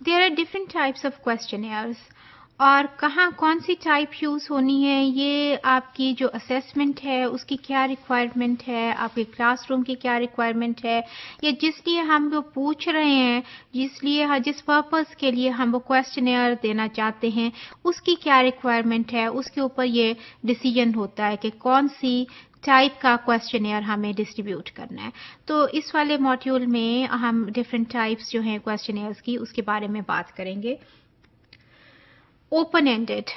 There are different types of questionnaires, और कहाँ कौन सी टाइप यूज़ होनी है, ये आपकी जो असेसमेंट है उसकी क्या रिक्वायरमेंट है, आपके क्लासरूम की क्या रिक्वायरमेंट है, या जिस लिए हम वो पूछ रहे हैं, जिस पर्पस के लिए हम वो क्वेश्चनेयर देना चाहते हैं, उसकी क्या रिक्वायरमेंट है, उसके ऊपर ये डिसीजन होता है कि कौन सी टाइप का क्वेश्चनेयर हमें डिस्ट्रीब्यूट करना है। तो इस वाले मॉड्यूल में हम डिफरेंट टाइप्स जो हैं क्वेश्चनेयर्स की उसके बारे में बात करेंगे। ओपन एंडेड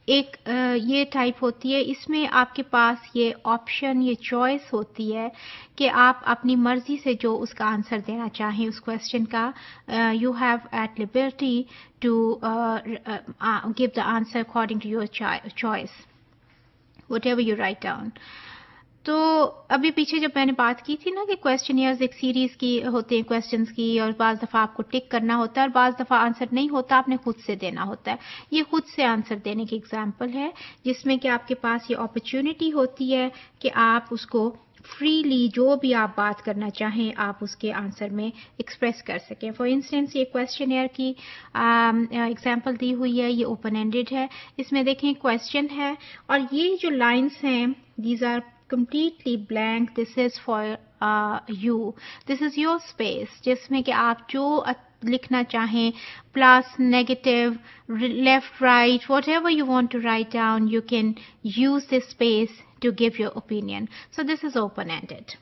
एक ये टाइप होती है, इसमें आपके पास ये ऑप्शन, ये चॉइस होती है कि आप अपनी मर्जी से जो उसका आंसर देना चाहें उस क्वेश्चन का, you have at liberty to give the answer according to your choice, whatever you write down। तो अभी पीछे जब मैंने बात की थी ना कि क्वेश्चनियर्स एक सीरीज की होते हैं क्वेश्चंस की, और बाज़ दफ़ा आपको टिक करना होता है और बाज़ दफ़ा आंसर नहीं होता, आपने खुद से देना होता है। ये खुद से आंसर देने की एग्जांपल है जिसमें कि आपके पास ये अपॉर्चुनिटी होती है कि आप उसको फ्रीली जो भी आप बात करना चाहें आप उसके आंसर में एक्सप्रेस कर सकें। फॉर इंस्टेंस ये क्वेश्चनियर की एग्जांपल दी हुई है, ये ओपन एंडेड है। इसमें देखें क्वेश्चन है और ये जो लाइंस हैं these are completely blank, this is for you, this is your space, जिसमें कि आप जो लिखना चाहें, plus, negative, left, right, whatever you want to write down, you can use this space to give your opinion. So this is open-ended.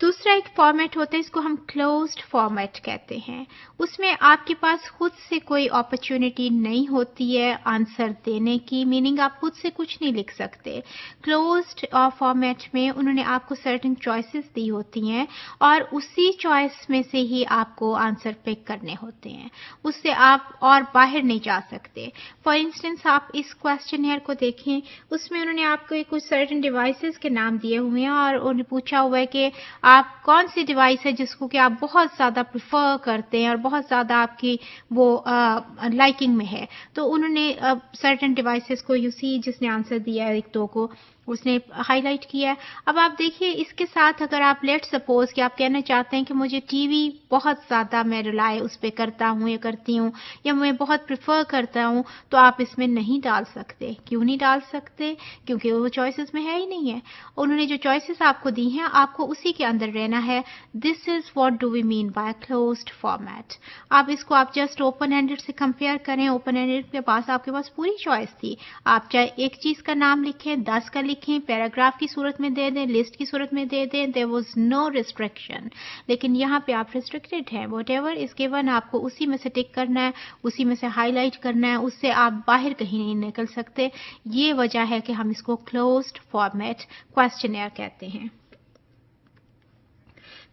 दूसरा एक format होता है, इसको हम क्लोज्ड फॉर्मेट कहते हैं। उसमें आपके पास खुद से कोई अपॉर्चुनिटी नहीं होती है आंसर देने की, मीनिंग आप खुद से कुछ नहीं लिख सकते। क्लोज्ड फॉर्मेट में उन्होंने आपको सर्टेन चॉइसेस दी होती हैं और उसी चॉइस में से ही आपको आंसर पिक करने होते हैं, उससे आप और बाहर नहीं जा सकते। फॉर इंस्टेंस आप इस क्वेश्चनियर को देखें, उसमें उन्होंने आपको कुछ सर्टेन डिवाइसेस के नाम दिए हुए हैं और उन्हें पूछा हुआ है कि आप कौन सी डिवाइस है जिसको कि आप बहुत ज़्यादा प्रेफर करते हैं और बहुत ज़्यादा आपकी वो लाइकिंग में है। तो उन्होंने सर्टेन डिवाइसेस को यूसी जिसने आंसर दिया है एक दो को उसने हाईलाइट किया है। अब आप देखिए इसके साथ अगर आप लेट सपोज कि आप कहना चाहते हैं कि मुझे टीवी बहुत ज़्यादा मैं रिलाय उस पर करता हूँ या करती हूँ या मैं बहुत प्रेफर करता हूँ, तो आप इसमें नहीं डाल सकते। क्यों नहीं डाल सकते? क्योंकि वो चॉइसेस में है ही नहीं है। उन्होंने जो चॉइसेस आपको दी हैं आपको उसी के अंदर रहना है। This is what do we mean by closed format. आप इसको आप जस्ट ओपन एंडेड से कंपेयर करें। ओपन एंडेड के पास आपके पास पूरी चॉइस थी, आप चाहे एक चीज़ का नाम लिखें, 10 का लिखें, पैराग्राफ की सूरत में दे दें, लिस्ट की सूरत में दे दें, देयर वाज नो रिस्ट्रिक्शन। लेकिन यहाँ पे आप रिस्ट्रिक्टेड हैं। व्हाटएवर इज गिवन आपको उसी में से टिक करना है, उसी में से हाईलाइट करना है, उससे आप बाहर कहीं नहीं निकल सकते। ये वजह है कि हम इसको क्लोज्ड फॉर्मेट क्वेश्चनियर कहते हैं।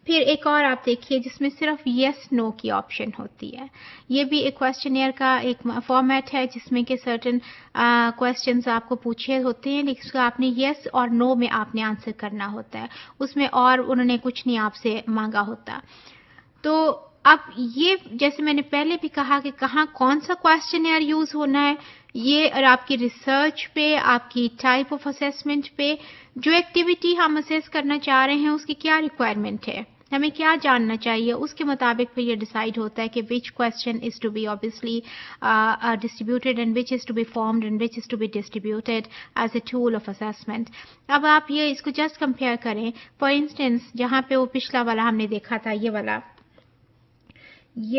फिर एक और आप देखिए जिसमें सिर्फ यस नो की ऑप्शन होती है। ये भी एक क्वेश्चनियर का एक फॉर्मेट है जिसमें कि सर्टेन क्वेश्चंस आपको पूछे होते हैं, लेकिन उसका आपने यस और नो में आपने आंसर करना होता है, उसमें और उन्होंने कुछ नहीं आपसे मांगा होता। तो अब ये जैसे मैंने पहले भी कहा कि कहाँ कौन सा क्वेश्चनियर यूज होना है, ये और आपकी रिसर्च पे, आपकी टाइप ऑफ असेसमेंट पे, जो एक्टिविटी हम असेस करना चाह रहे हैं उसकी क्या रिक्वायरमेंट है, हमें क्या जानना चाहिए, उसके मुताबिक फिर ये डिसाइड होता है कि which question is to be obviously distributed and which is to be formed and which is to be distributed as a tool of assessment. अब आप ये इसको जस्ट कंपेयर करें। फॉर इंस्टेंस जहाँ पे वो पिछला वाला हमने देखा था, ये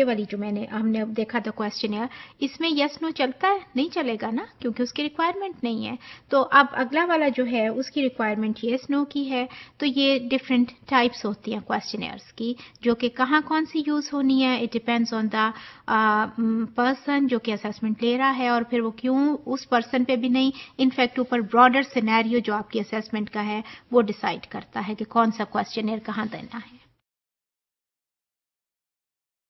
वाली जो हमने देखा था क्वेश्चनियर, इसमें यस नो चलता है? नहीं चलेगा ना, क्योंकि उसकी रिक्वायरमेंट नहीं है। तो अब अगला वाला जो है उसकी रिक्वायरमेंट यस नो की है। तो ये डिफरेंट टाइप्स होती हैं क्वेश्चनियर्स की, जो कि कहाँ कौन सी यूज़ होनी है, it depends on the person जो कि असेसमेंट ले रहा है, और फिर वो क्यों उस पर्सन पे भी नहीं, इनफैक्ट ऊपर ब्रॉडर सिनेरियो जो आपकी असेसमेंट का है वो डिसाइड करता है कि कौन सा क्वेश्चनियर कहाँ देना है।